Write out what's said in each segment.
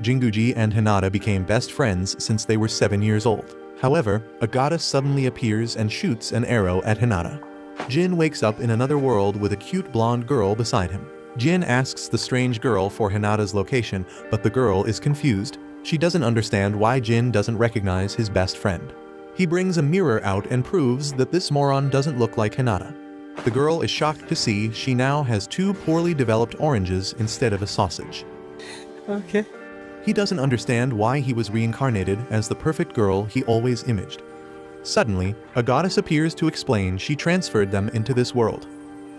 Jinguji and Hinata became best friends since they were 7 years old. However, a goddess suddenly appears and shoots an arrow at Hinata. Jin wakes up in another world with a cute blonde girl beside him. Jin asks the strange girl for Hinata's location, but the girl is confused. She doesn't understand why Jin doesn't recognize his best friend. He brings a mirror out and proves that this moron doesn't look like Hinata. The girl is shocked to see she now has 2 poorly developed oranges instead of a sausage. Okay. He doesn't understand why he was reincarnated as the perfect girl he always imaged. Suddenly, a goddess appears to explain she transferred them into this world.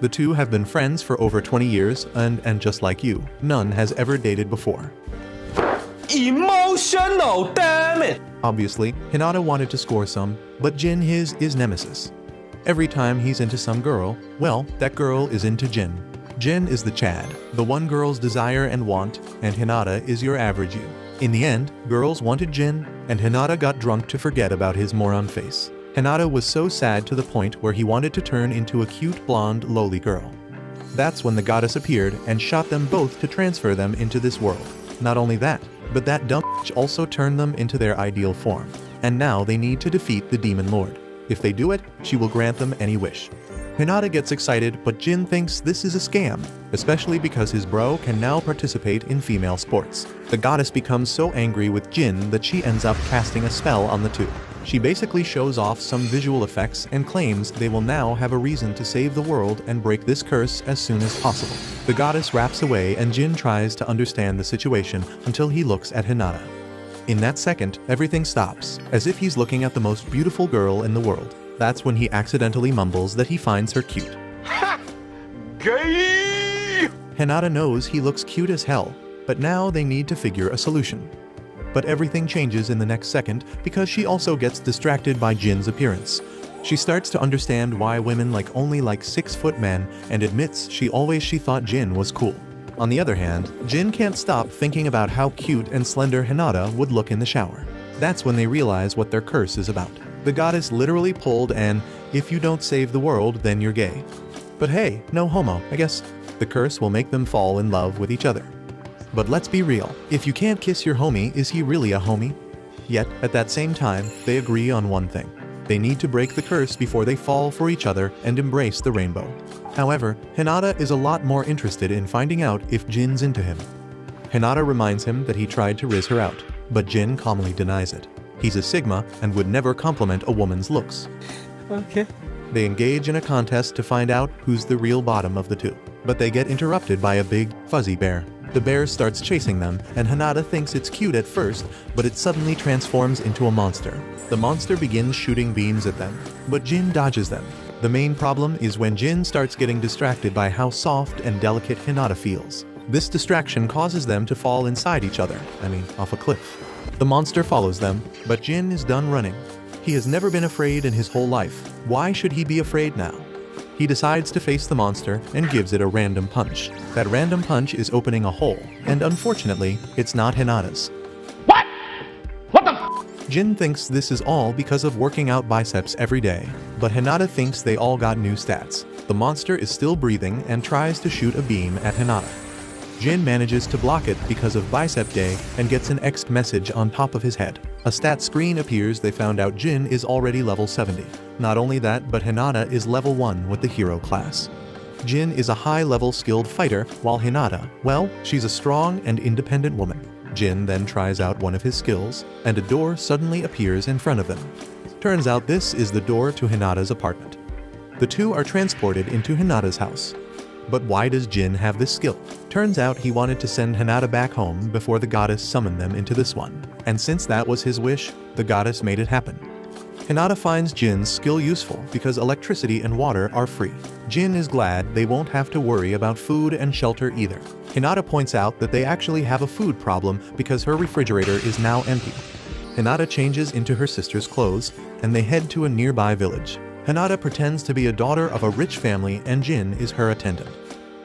The two have been friends for over 20 years and just like you, none has ever dated before. Emotional, damn it! Obviously, Hinata wanted to score some, but Jin is nemesis. Every time he's into some girl, well, that girl is into Jin. Jin is the Chad, the one girls desire and want, and Hinata is your average you. In the end, girls wanted Jin, and Hinata got drunk to forget about his moron face. Hinata was so sad to the point where he wanted to turn into a cute blonde lowly girl. That's when the goddess appeared and shot them both to transfer them into this world. Not only that, but that dumb bitch also turned them into their ideal form. And now they need to defeat the demon lord. If they do it, she will grant them any wish. Hinata gets excited, but Jin thinks this is a scam, especially because his bro can now participate in female sports. The goddess becomes so angry with Jin that she ends up casting a spell on the two. She basically shows off some visual effects and claims they will now have a reason to save the world and break this curse as soon as possible. The goddess raps away and Jin tries to understand the situation until he looks at Hinata. In that second, everything stops, as if he's looking at the most beautiful girl in the world. That's when he accidentally mumbles that he finds her cute. Ha! Gay! Hinata knows he looks cute as hell, but now they need to figure a solution. But everything changes in the next second because she also gets distracted by Jin's appearance. She starts to understand why women only like 6-foot men and admits she thought Jin was cool. On the other hand, Jin can't stop thinking about how cute and slender Hinata would look in the shower. That's when they realize what their curse is about. The goddess literally pulled an, if you don't save the world, then you're gay. But hey, no homo, I guess. The curse will make them fall in love with each other. But let's be real, if you can't kiss your homie, is he really a homie? Yet, at that same time, they agree on one thing. They need to break the curse before they fall for each other and embrace the rainbow. However, Hinata is a lot more interested in finding out if Jin's into him. Hinata reminds him that he tried to riz her out, but Jin calmly denies it. He's a Sigma and would never compliment a woman's looks. Okay. They engage in a contest to find out who's the real bottom of the two. But they get interrupted by a big, fuzzy bear. The bear starts chasing them, and Hinata thinks it's cute at first, but it suddenly transforms into a monster. The monster begins shooting beams at them, but Jin dodges them. The main problem is when Jin starts getting distracted by how soft and delicate Hinata feels. This distraction causes them to fall inside each other, off a cliff. The monster follows them, but Jin is done running. He has never been afraid in his whole life. Why should he be afraid now? He decides to face the monster and gives it a random punch. That random punch is opening a hole, and unfortunately, it's not Hinata's. What? What the f? Jin thinks this is all because of working out biceps every day, but Hinata thinks they all got new stats. The monster is still breathing and tries to shoot a beam at Hinata. Jin manages to block it because of Bicep Day and gets an X message on top of his head. A stat screen appears. They found out Jin is already level 70. Not only that, but Hinata is level 1 with the hero class. Jin is a high-level skilled fighter, while Hinata, well, she's a strong and independent woman. Jin then tries out one of his skills, and a door suddenly appears in front of them. Turns out this is the door to Hinata's apartment. The two are transported into Hinata's house. But why does Jin have this skill? Turns out he wanted to send Hinata back home before the goddess summoned them into this one. And since that was his wish, the goddess made it happen. Hinata finds Jin's skill useful because electricity and water are free. Jin is glad they won't have to worry about food and shelter either. Hinata points out that they actually have a food problem because her refrigerator is now empty. Hinata changes into her sister's clothes, and they head to a nearby village. Hinata pretends to be a daughter of a rich family and Jin is her attendant.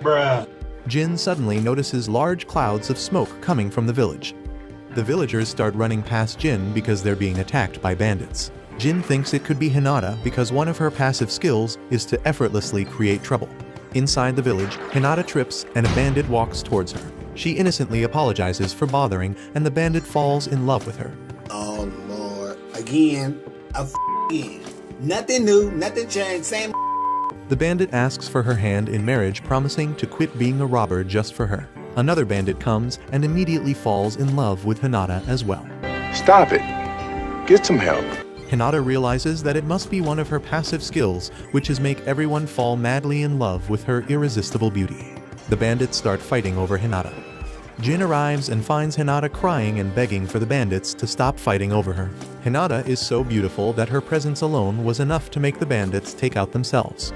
Bruh. Jin suddenly notices large clouds of smoke coming from the village. The villagers start running past Jin because they're being attacked by bandits. Jin thinks it could be Hinata because one of her passive skills is to effortlessly create trouble. Inside the village, Hinata trips and a bandit walks towards her. She innocently apologizes for bothering, and the bandit falls in love with her. Oh Lord, again, again. Nothing new, nothing changed, same. The bandit asks for her hand in marriage, promising to quit being a robber just for her. Another bandit comes and immediately falls in love with Hinata as well. Stop it. Get some help. Hinata realizes that it must be one of her passive skills, which is make everyone fall madly in love with her irresistible beauty. The bandits start fighting over Hinata. Jin arrives and finds Hinata crying and begging for the bandits to stop fighting over her. Hinata is so beautiful that her presence alone was enough to make the bandits take out themselves.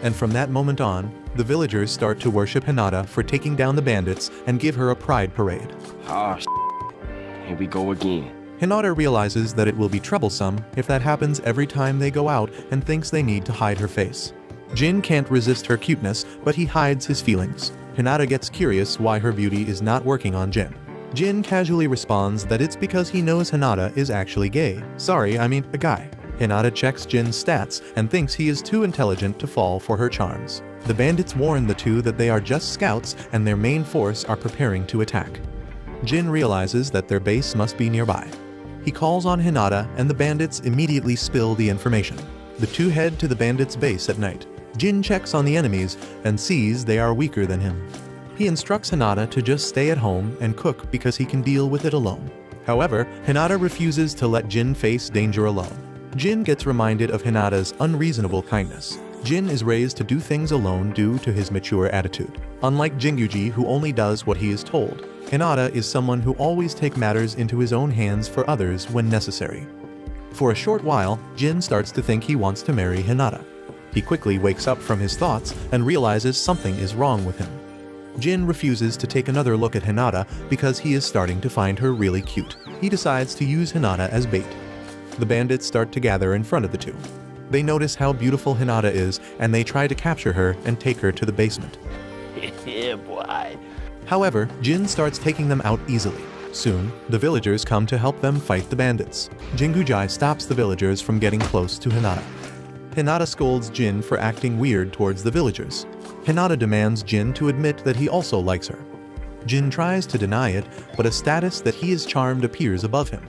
And from that moment on, the villagers start to worship Hinata for taking down the bandits and give her a pride parade. Here we go again. Hinata realizes that it will be troublesome if that happens every time they go out and thinks they need to hide her face. Jin can't resist her cuteness, but he hides his feelings. Hinata gets curious why her beauty is not working on Jin. Jin casually responds that it's because he knows Hinata is actually gay. Sorry, I mean a guy. Hinata checks Jin's stats and thinks he is too intelligent to fall for her charms. The bandits warn the two that they are just scouts and their main force are preparing to attack. Jin realizes that their base must be nearby. He calls on Hinata and the bandits immediately spill the information. The two head to the bandits' base at night. Jin checks on the enemies and sees they are weaker than him. He instructs Hinata to just stay at home and cook because he can deal with it alone. However, Hinata refuses to let Jin face danger alone. Jin gets reminded of Hinata's unreasonable kindness. Jin is raised to do things alone due to his mature attitude. Unlike Jinguji, who only does what he is told, Hinata is someone who always takes matters into his own hands for others when necessary. For a short while, Jin starts to think he wants to marry Hinata. He quickly wakes up from his thoughts and realizes something is wrong with him. Jin refuses to take another look at Hinata because he is starting to find her really cute. He decides to use Hinata as bait. The bandits start to gather in front of the two. They notice how beautiful Hinata is and they try to capture her and take her to the basement. Yeah, boy. However, Jin starts taking them out easily. Soon, the villagers come to help them fight the bandits. Jingujai stops the villagers from getting close to Hinata. Hinata scolds Jin for acting weird towards the villagers. Hinata demands Jin to admit that he also likes her. Jin tries to deny it, but a status that he is charmed appears above him.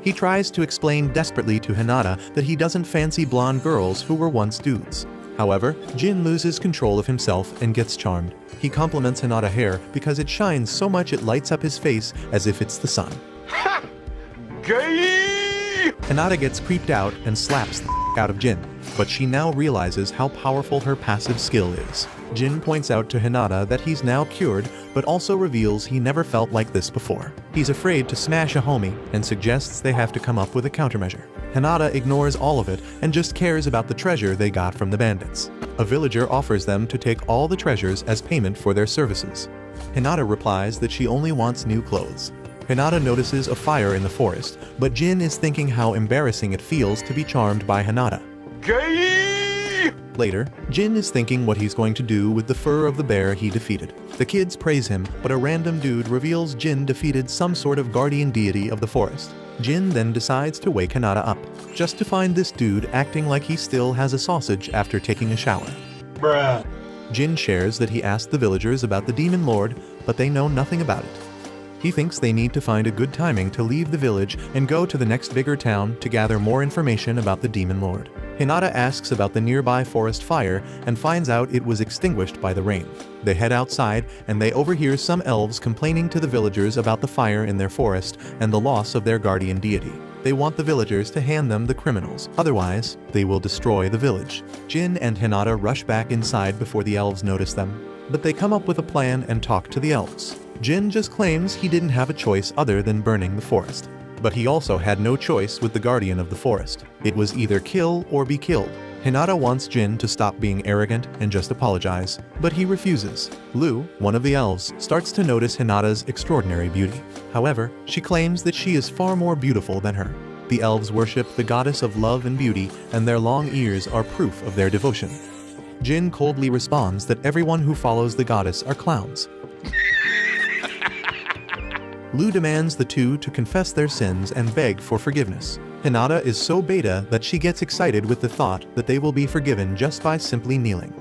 He tries to explain desperately to Hinata that he doesn't fancy blonde girls who were once dudes. However, Jin loses control of himself and gets charmed. He compliments Hinata's hair because it shines so much it lights up his face as if it's the sun. Ha! Gay! Hinata gets creeped out and slaps the out of Jin, but she now realizes how powerful her passive skill is. Jin points out to Hinata that he's now cured, but also reveals he never felt like this before. He's afraid to smash a homie and suggests they have to come up with a countermeasure. Hinata ignores all of it and just cares about the treasure they got from the bandits. A villager offers them to take all the treasures as payment for their services. Hinata replies that she only wants new clothes. Hinata notices a fire in the forest, but Jin is thinking how embarrassing it feels to be charmed by Hinata. Gay! Later, Jin is thinking what he's going to do with the fur of the bear he defeated. The kids praise him, but a random dude reveals Jin defeated some sort of guardian deity of the forest. Jin then decides to wake Hinata up, just to find this dude acting like he still has a sausage after taking a shower. Bruh. Jin shares that he asked the villagers about the demon lord, but they know nothing about it. He thinks they need to find a good timing to leave the village and go to the next bigger town to gather more information about the demon lord. Hinata asks about the nearby forest fire and finds out it was extinguished by the rain. They head outside and they overhear some elves complaining to the villagers about the fire in their forest and the loss of their guardian deity. They want the villagers to hand them the criminals, otherwise they will destroy the village. Jin and Hinata rush back inside before the elves notice them, but they come up with a plan and talk to the elves. Jin just claims he didn't have a choice other than burning the forest. But he also had no choice with the guardian of the forest. It was either kill or be killed. Hinata wants Jin to stop being arrogant and just apologize, but he refuses. Lu, one of the elves, starts to notice Hinata's extraordinary beauty. However, she claims that she is far more beautiful than her. The elves worship the goddess of love and beauty, and their long ears are proof of their devotion. Jin coldly responds that everyone who follows the goddess are clowns. Lu demands the two to confess their sins and beg for forgiveness. Hinata is so beta that she gets excited with the thought that they will be forgiven just by simply kneeling.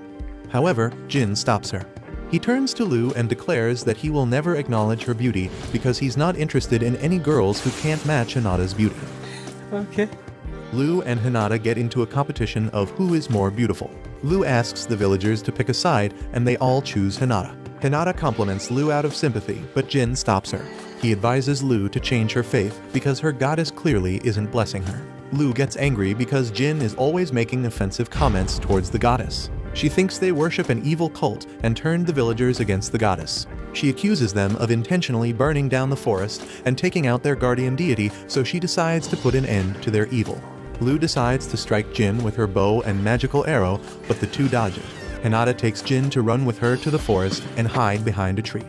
However, Jin stops her. He turns to Lu and declares that he will never acknowledge her beauty because he's not interested in any girls who can't match Hinata's beauty. Okay. Lu and Hinata get into a competition of who is more beautiful. Lu asks the villagers to pick a side and they all choose Hinata. Hinata compliments Lu out of sympathy, but Jin stops her. He advises Lu to change her faith because her goddess clearly isn't blessing her. Lu gets angry because Jin is always making offensive comments towards the goddess. She thinks they worship an evil cult and turned the villagers against the goddess. She accuses them of intentionally burning down the forest and taking out their guardian deity, so she decides to put an end to their evil. Lu decides to strike Jin with her bow and magical arrow, but the two dodge it. Hinata takes Jin to run with her to the forest and hide behind a tree.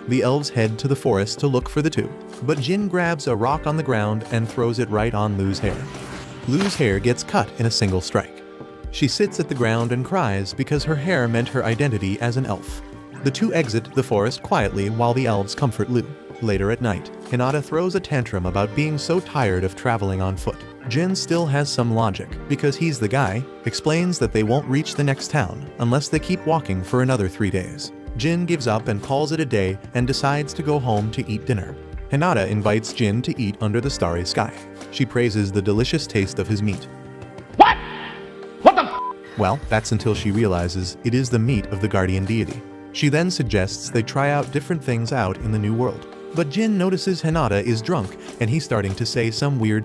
The elves head to the forest to look for the two, but Jin grabs a rock on the ground and throws it right on Lu's hair. Lu's hair gets cut in a single strike. She sits at the ground and cries because her hair meant her identity as an elf. The two exit the forest quietly while the elves comfort Lu. Later at night, Hinata throws a tantrum about being so tired of traveling on foot. Jin still has some logic, because he's the guy, explains that they won't reach the next town unless they keep walking for another 3 days. Jin gives up and calls it a day and decides to go home to eat dinner. Hinata invites Jin to eat under the starry sky. She praises the delicious taste of his meat. Well, that's until she realizes it is the meat of the guardian deity. She then suggests they try out different things out in the new world. But Jin notices Hinata is drunk and he's starting to say some weird.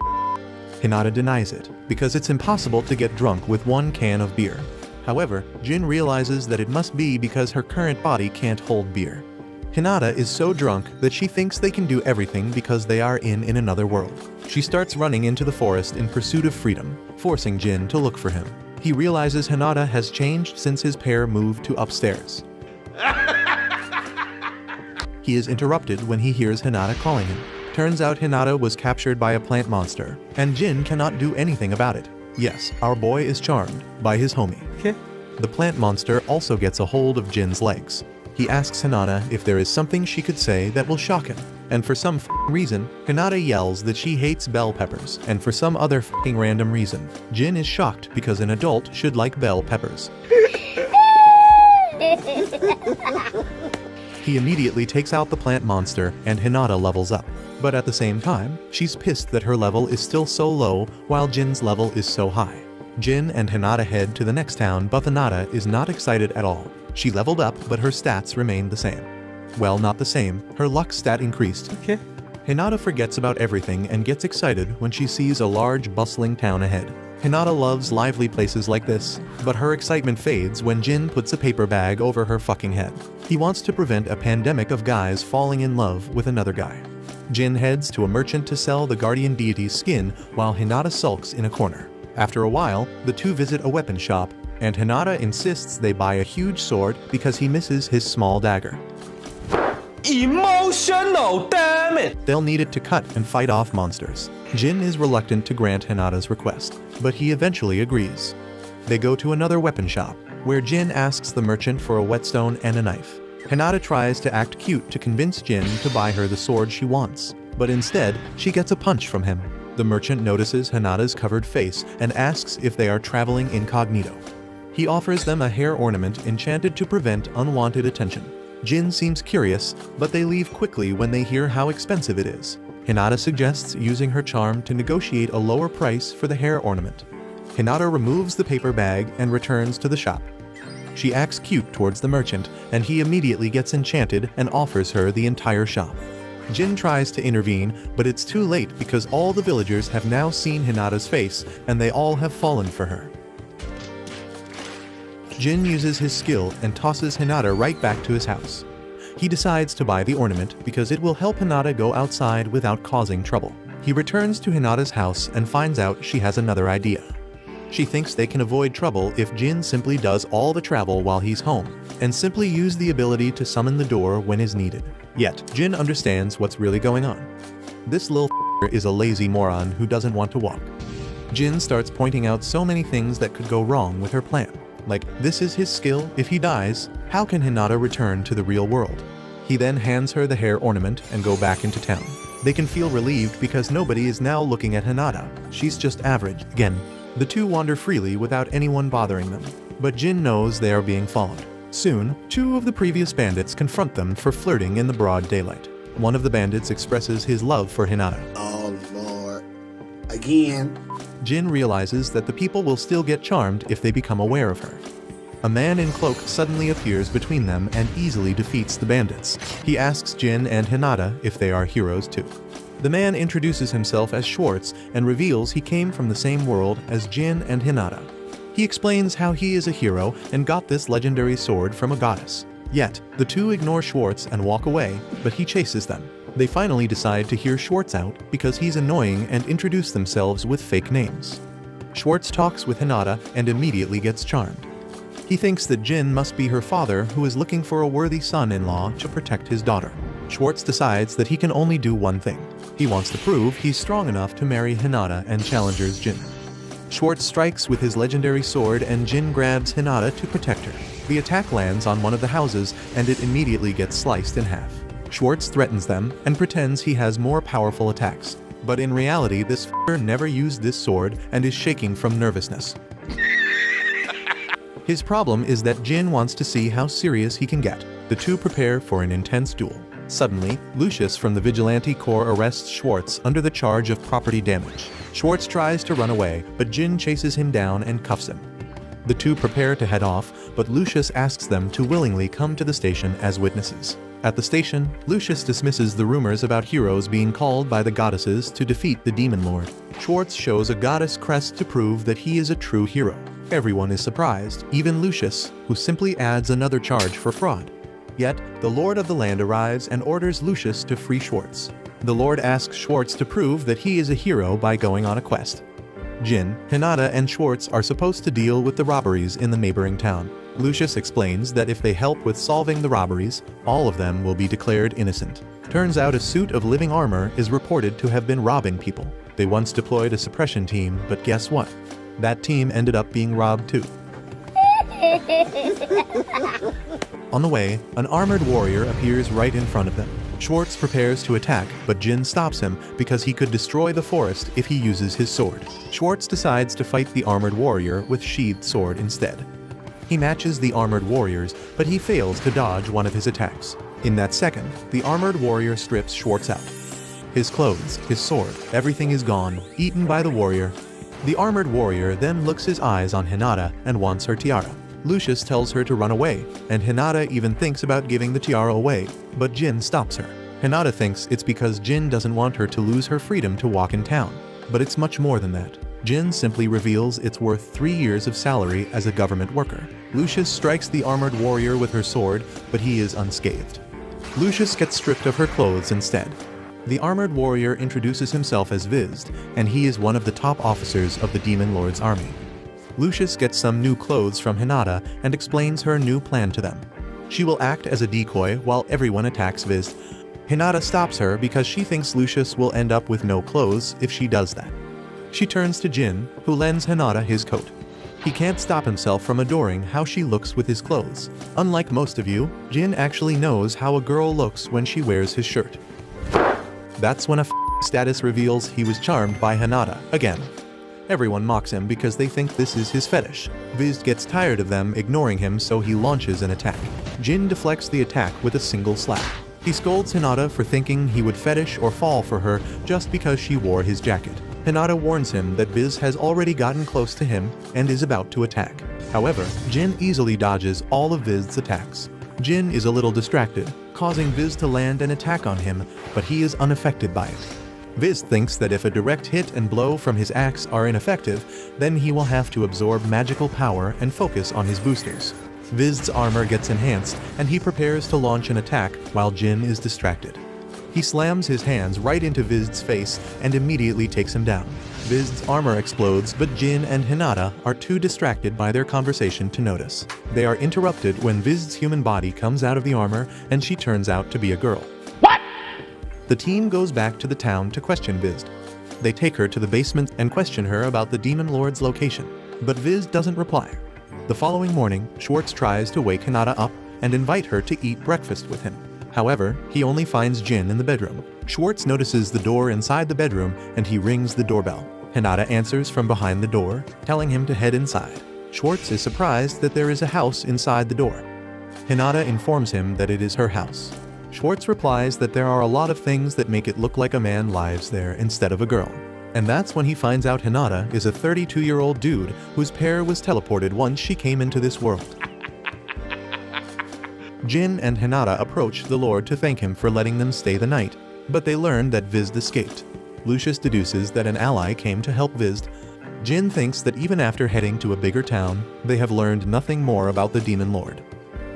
Hinata denies it, because it's impossible to get drunk with 1 can of beer. However, Jin realizes that it must be because her current body can't hold beer. Hinata is so drunk that she thinks they can do everything because they are in another world. She starts running into the forest in pursuit of freedom, forcing Jin to look for him. He realizes Hinata has changed since his pair moved to upstairs. He is interrupted when he hears Hinata calling him. Turns out Hinata was captured by a plant monster, and Jin cannot do anything about it. Yes, our boy is charmed by his homie. Okay. The plant monster also gets a hold of Jin's legs. He asks Hinata if there is something she could say that will shock him. And for some reason, Hinata yells that she hates bell peppers, and for some other random reason, Jin is shocked because an adult should like bell peppers. He immediately takes out the plant monster and Hinata levels up. But at the same time, she's pissed that her level is still so low while Jin's level is so high. Jin and Hinata head to the next town, but Hinata is not excited at all. She leveled up, but her stats remained the same. Well, not the same, her luck stat increased. Okay. Hinata forgets about everything and gets excited when she sees a large bustling town ahead. Hinata loves lively places like this, but her excitement fades when Jin puts a paper bag over her fucking head. He wants to prevent a pandemic of guys falling in love with another guy. Jin heads to a merchant to sell the guardian deity's skin while Hinata sulks in a corner. After a while, the two visit a weapon shop, and Hinata insists they buy a huge sword because he misses his small dagger. Emotional, damn it! They'll need it to cut and fight off monsters. Jin is reluctant to grant Hinata's request, but he eventually agrees. They go to another weapon shop, where Jin asks the merchant for a whetstone and a knife. Hinata tries to act cute to convince Jin to buy her the sword she wants, but instead, she gets a punch from him. The merchant notices Hinata's covered face and asks if they are traveling incognito. He offers them a hair ornament enchanted to prevent unwanted attention. Jin seems curious, but they leave quickly when they hear how expensive it is. Hinata suggests using her charm to negotiate a lower price for the hair ornament. Hinata removes the paper bag and returns to the shop. She acts cute towards the merchant, and he immediately gets enchanted and offers her the entire shop. Jin tries to intervene, but it's too late because all the villagers have now seen Hinata's face, and they all have fallen for her. Jin uses his skill and tosses Hinata right back to his house. He decides to buy the ornament because it will help Hinata go outside without causing trouble. He returns to Hinata's house and finds out she has another idea. She thinks they can avoid trouble if Jin simply does all the travel while he's home, and simply use the ability to summon the door when is needed. Yet, Jin understands what's really going on. This little is a lazy moron who doesn't want to walk. Jin starts pointing out so many things that could go wrong with her plan. Like, this is his skill, if he dies, how can Hinata return to the real world? He then hands her the hair ornament and go back into town. They can feel relieved because nobody is now looking at Hinata. She's just average, again. The two wander freely without anyone bothering them, but Jin knows they are being followed. Soon, two of the previous bandits confront them for flirting in the broad daylight. One of the bandits expresses his love for Hinata. Oh, Lord. Again. Jin realizes that the people will still get charmed if they become aware of her. A man in cloak suddenly appears between them and easily defeats the bandits. He asks Jin and Hinata if they are heroes too. The man introduces himself as Schwartz and reveals he came from the same world as Jin and Hinata. He explains how he is a hero and got this legendary sword from a goddess. Yet, the two ignore Schwartz and walk away, but he chases them. They finally decide to hear Schwartz out because he's annoying and introduce themselves with fake names. Schwartz talks with Hinata and immediately gets charmed. He thinks that Jin must be her father who is looking for a worthy son-in-law to protect his daughter. Schwartz decides that he can only do one thing. He wants to prove he's strong enough to marry Hinata and challenges Jin. Schwartz strikes with his legendary sword and Jin grabs Hinata to protect her. The attack lands on one of the houses and it immediately gets sliced in half. Schwartz threatens them and pretends he has more powerful attacks. But in reality, this f***er never used this sword and is shaking from nervousness. His problem is that Jin wants to see how serious he can get. The two prepare for an intense duel. Suddenly, Lucius from the Vigilante Corps arrests Schwartz under the charge of property damage. Schwartz tries to run away, but Jin chases him down and cuffs him. The two prepare to head off, but Lucius asks them to willingly come to the station as witnesses. At the station, Lucius dismisses the rumors about heroes being called by the goddesses to defeat the Demon Lord. Schwartz shows a goddess crest to prove that he is a true hero. Everyone is surprised, even Lucius, who simply adds another charge for fraud. Yet, the Lord of the Land arrives and orders Lucius to free Schwartz. The Lord asks Schwartz to prove that he is a hero by going on a quest. Jin, Hinata, and Schwartz are supposed to deal with the robberies in the neighboring town. Lucius explains that if they help with solving the robberies, all of them will be declared innocent. Turns out a suit of living armor is reported to have been robbing people. They once deployed a suppression team, but guess what? That team ended up being robbed too. On the way, an armored warrior appears right in front of them. Schwartz prepares to attack, but Jin stops him because he could destroy the forest if he uses his sword. Schwartz decides to fight the armored warrior with sheathed sword instead. He matches the armored warriors, but he fails to dodge one of his attacks. In that second, the armored warrior strips Schwartz out. His clothes, his sword, everything is gone, eaten by the warrior. The armored warrior then looks his eyes on Hinata and wants her tiara. Lucius tells her to run away, and Hinata even thinks about giving the tiara away, but Jin stops her. Hinata thinks it's because Jin doesn't want her to lose her freedom to walk in town. But it's much more than that. Jin simply reveals it's worth 3 years of salary as a government worker. Lucius strikes the armored warrior with her sword, but he is unscathed. Lucius gets stripped of her clothes instead. The armored warrior introduces himself as Vizd, and he is one of the top officers of the Demon Lord's army. Lucius gets some new clothes from Hinata and explains her new plan to them. She will act as a decoy while everyone attacks Vizd. Hinata stops her because she thinks Lucius will end up with no clothes if she does that. She turns to Jin, who lends Hinata his coat. He can't stop himself from adoring how she looks with his clothes. Unlike most of you, Jin actually knows how a girl looks when she wears his shirt. That's when a status reveals he was charmed by Hinata again. Everyone mocks him because they think this is his fetish. Vizd gets tired of them ignoring him, so he launches an attack. Jin deflects the attack with a single slap. He scolds Hinata for thinking he would fetish or fall for her just because she wore his jacket. Hinata warns him that Viz has already gotten close to him and is about to attack. However, Jin easily dodges all of Vizd's attacks. Jin is a little distracted, causing Viz to land an attack on him, but he is unaffected by it. Viz thinks that if a direct hit and blow from his axe are ineffective, then he will have to absorb magical power and focus on his boosters. Vizd's armor gets enhanced, and he prepares to launch an attack while Jin is distracted. He slams his hands right into Vizd's face and immediately takes him down. Vizd's armor explodes, but Jin and Hinata are too distracted by their conversation to notice. They are interrupted when Vizd's human body comes out of the armor and she turns out to be a girl. The team goes back to the town to question Vizd. They take her to the basement and question her about the Demon Lord's location, but Vizd doesn't reply. The following morning, Schwartz tries to wake Hinata up and invite her to eat breakfast with him. However, he only finds Jin in the bedroom. Schwartz notices the door inside the bedroom and he rings the doorbell. Hinata answers from behind the door, telling him to head inside. Schwartz is surprised that there is a house inside the door. Hinata informs him that it is her house. Schwartz replies that there are a lot of things that make it look like a man lives there instead of a girl. And that's when he finds out Hinata is a 32-year-old dude whose pair was teleported once she came into this world. Jin and Hinata approach the Lord to thank him for letting them stay the night, but they learn that Vizd escaped. Lucius deduces that an ally came to help Vizd. Jin thinks that even after heading to a bigger town, they have learned nothing more about the Demon Lord.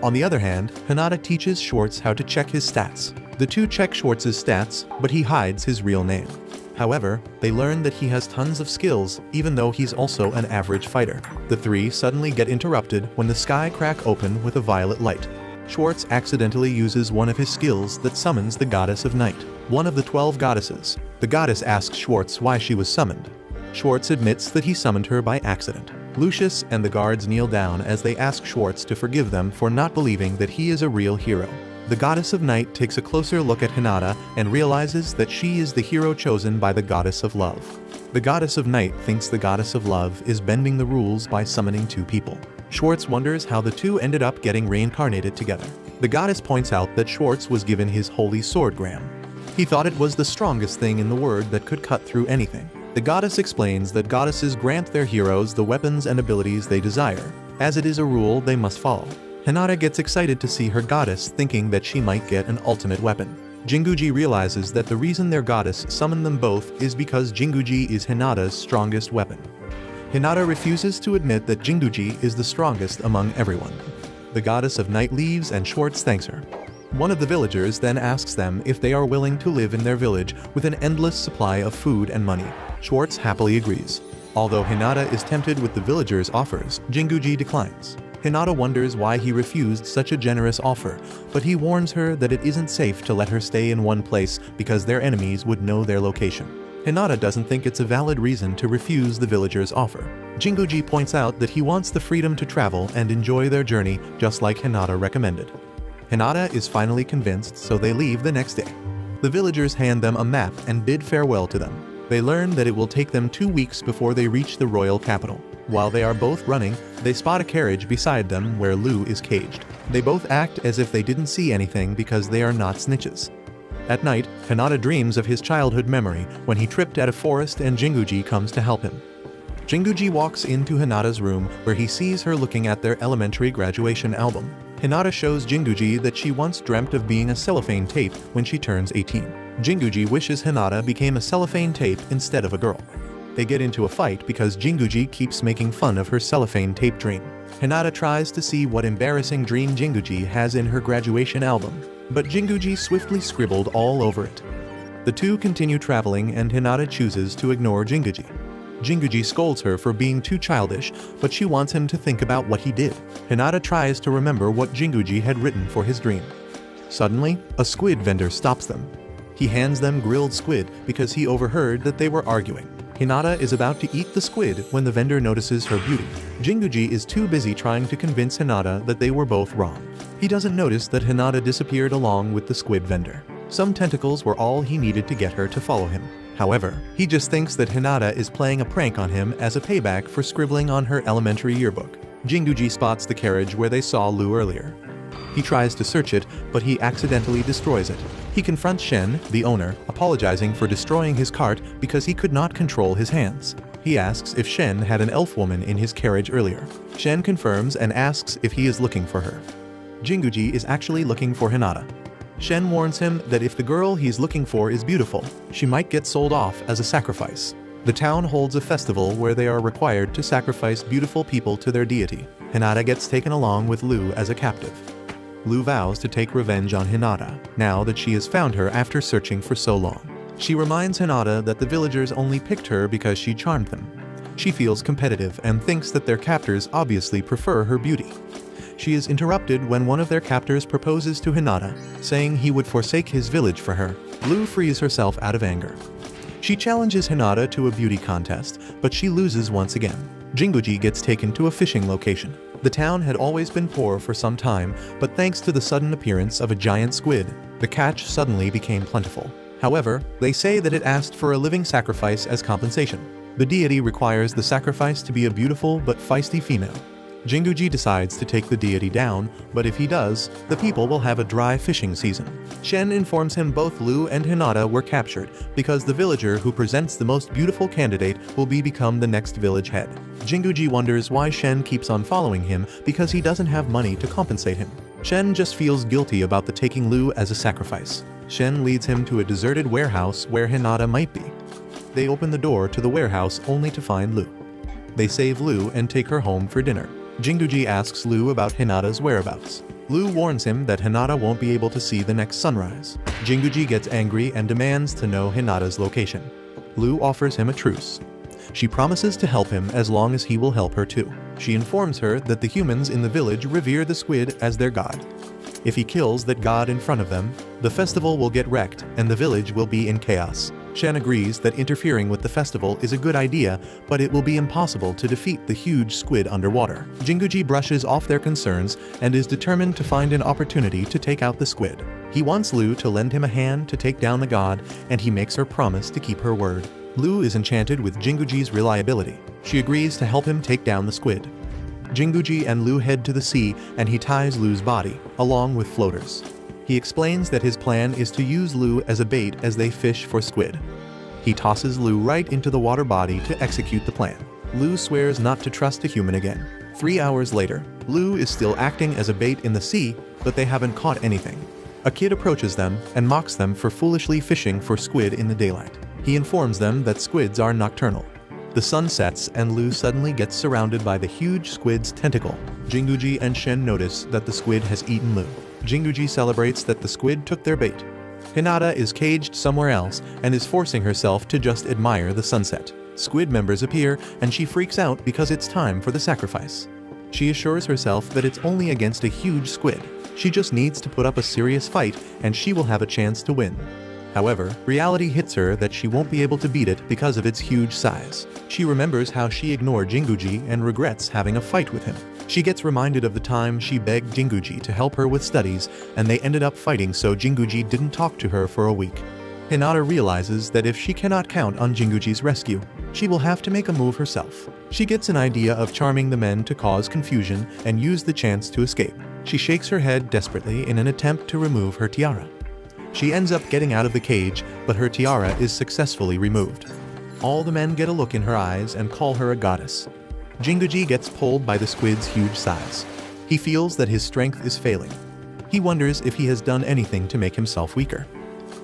On the other hand, Hinata teaches Schwartz how to check his stats. The two check Schwartz's stats, but he hides his real name. However, they learn that he has tons of skills, even though he's also an average fighter. The three suddenly get interrupted when the sky crack open with a violet light. Schwartz accidentally uses one of his skills that summons the Goddess of Night, one of the 12 goddesses. The goddess asks Schwartz why she was summoned. Schwartz admits that he summoned her by accident. Lucius and the guards kneel down as they ask Schwartz to forgive them for not believing that he is a real hero. The Goddess of Night takes a closer look at Hinata and realizes that she is the hero chosen by the Goddess of Love. The Goddess of Night thinks the Goddess of Love is bending the rules by summoning two people. Schwartz wonders how the two ended up getting reincarnated together. The goddess points out that Schwartz was given his holy sword gram. He thought it was the strongest thing in the world that could cut through anything. The goddess explains that goddesses grant their heroes the weapons and abilities they desire, as it is a rule they must follow. Hinata gets excited to see her goddess, thinking that she might get an ultimate weapon. Jinguji realizes that the reason their goddess summoned them both is because Jinguji is Hinata's strongest weapon. Hinata refuses to admit that Jinguji is the strongest among everyone. The Goddess of Night leaves and Schwartz thanks her. One of the villagers then asks them if they are willing to live in their village with an endless supply of food and money. Schwartz happily agrees. Although Hinata is tempted with the villagers' offers, Jinguji declines. Hinata wonders why he refused such a generous offer, but he warns her that it isn't safe to let her stay in one place because their enemies would know their location. Hinata doesn't think it's a valid reason to refuse the villagers' offer. Jinguji points out that he wants the freedom to travel and enjoy their journey just like Hinata recommended. Hinata is finally convinced, so they leave the next day. The villagers hand them a map and bid farewell to them. They learn that it will take them 2 weeks before they reach the royal capital. While they are both running, they spot a carriage beside them where Lu is caged. They both act as if they didn't see anything because they are not snitches. At night, Hinata dreams of his childhood memory when he tripped at a forest and Jinguji comes to help him. Jinguji walks into Hinata's room where he sees her looking at their elementary graduation album. Hinata shows Jinguji that she once dreamt of being a cellophane tape when she turns 18. Jinguji wishes Hinata became a cellophane tape instead of a girl. They get into a fight because Jinguji keeps making fun of her cellophane tape dream. Hinata tries to see what embarrassing dream Jinguji has in her graduation album, but Jinguji swiftly scribbled all over it. The two continue traveling and Hinata chooses to ignore Jinguji. Jinguji scolds her for being too childish, but she wants him to think about what he did. Hinata tries to remember what Jinguji had written for his dream. Suddenly, a squid vendor stops them. He hands them grilled squid because he overheard that they were arguing. Hinata is about to eat the squid when the vendor notices her beauty. Jinguji is too busy trying to convince Hinata that they were both wrong. He doesn't notice that Hinata disappeared along with the squid vendor. Some tentacles were all he needed to get her to follow him. However, he just thinks that Hinata is playing a prank on him as a payback for scribbling on her elementary yearbook. Jinguji spots the carriage where they saw Lu earlier. He tries to search it, but he accidentally destroys it. He confronts Shen, the owner, apologizing for destroying his cart because he could not control his hands. He asks if Shen had an elf woman in his carriage earlier. Shen confirms and asks if he is looking for her. Jinguji is actually looking for Hinata. Shen warns him that if the girl he's looking for is beautiful, she might get sold off as a sacrifice. The town holds a festival where they are required to sacrifice beautiful people to their deity. Hinata gets taken along with Lu as a captive. Lu vows to take revenge on Hinata, now that she has found her after searching for so long. She reminds Hinata that the villagers only picked her because she charmed them. She feels competitive and thinks that their captors obviously prefer her beauty. She is interrupted when one of their captors proposes to Hinata, saying he would forsake his village for her. Lu frees herself out of anger. She challenges Hinata to a beauty contest, but she loses once again. Jinguji gets taken to a fishing location. The town had always been poor for some time, but thanks to the sudden appearance of a giant squid, the catch suddenly became plentiful. However, they say that it asked for a living sacrifice as compensation. The deity requires the sacrifice to be a beautiful but feisty female. Jinguji decides to take the deity down, but if he does, the people will have a dry fishing season. Shen informs him both Lu and Hinata were captured because the villager who presents the most beautiful candidate will become the next village head. Jinguji wonders why Shen keeps on following him because he doesn't have money to compensate him. Shen just feels guilty about the taking Lu as a sacrifice. Shen leads him to a deserted warehouse where Hinata might be. They open the door to the warehouse only to find Lu. They save Lu and take her home for dinner. Jinguji asks Lu about Hinata's whereabouts. Lu warns him that Hinata won't be able to see the next sunrise. Jinguji gets angry and demands to know Hinata's location. Lu offers him a truce. She promises to help him as long as he will help her too. She informs her that the humans in the village revere the squid as their god. If he kills that god in front of them, the festival will get wrecked and the village will be in chaos. Shen agrees that interfering with the festival is a good idea, but it will be impossible to defeat the huge squid underwater. Jinguji brushes off their concerns and is determined to find an opportunity to take out the squid. He wants Lu to lend him a hand to take down the god, and he makes her promise to keep her word. Lu is enchanted with Jinguji's reliability. She agrees to help him take down the squid. Jinguji and Lu head to the sea and he ties Lu's body, along with floaters. He explains that his plan is to use Lu as a bait as they fish for squid. He tosses Lu right into the water body to execute the plan. Lu swears not to trust a human again. 3 hours later, Lu is still acting as a bait in the sea, but they haven't caught anything. A kid approaches them and mocks them for foolishly fishing for squid in the daylight. He informs them that squids are nocturnal. The sun sets and Lu suddenly gets surrounded by the huge squid's tentacle. Jinguji and Shen notice that the squid has eaten Lu. Jinguji celebrates that the squid took their bait. Hinata is caged somewhere else and is forcing herself to just admire the sunset. Squid members appear and she freaks out because it's time for the sacrifice. She assures herself that it's only against a huge squid. She just needs to put up a serious fight and she will have a chance to win. However, reality hits her that she won't be able to beat it because of its huge size. She remembers how she ignored Jinguji and regrets having a fight with him. She gets reminded of the time she begged Jinguji to help her with studies and they ended up fighting, so Jinguji didn't talk to her for a week. Hinata realizes that if she cannot count on Jinguji's rescue, she will have to make a move herself. She gets an idea of charming the men to cause confusion and use the chance to escape. She shakes her head desperately in an attempt to remove her tiara. She ends up getting out of the cage, but her tiara is successfully removed. All the men get a look in her eyes and call her a goddess. Jinguji gets pulled by the squid's huge size. He feels that his strength is failing. He wonders if he has done anything to make himself weaker.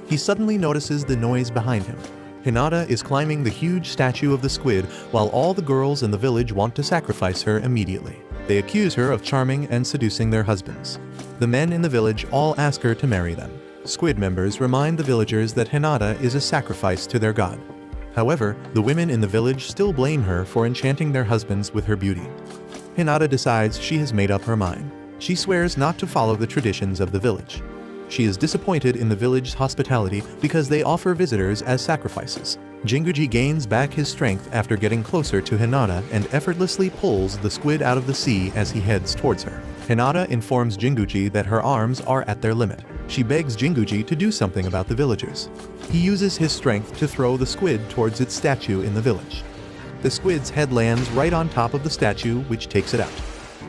He suddenly notices the noise behind him. Hinata is climbing the huge statue of the squid while all the girls in the village want to sacrifice her immediately. They accuse her of charming and seducing their husbands. The men in the village all ask her to marry them. Squid members remind the villagers that Hinata is a sacrifice to their god. However, the women in the village still blame her for enchanting their husbands with her beauty. Hinata decides she has made up her mind. She swears not to follow the traditions of the village. She is disappointed in the village's hospitality because they offer visitors as sacrifices. Jinguji gains back his strength after getting closer to Hinata and effortlessly pulls the squid out of the sea as he heads towards her. Hinata informs Jinguji that her arms are at their limit. She begs Jinguji to do something about the villagers. He uses his strength to throw the squid towards its statue in the village. The squid's head lands right on top of the statue, which takes it out.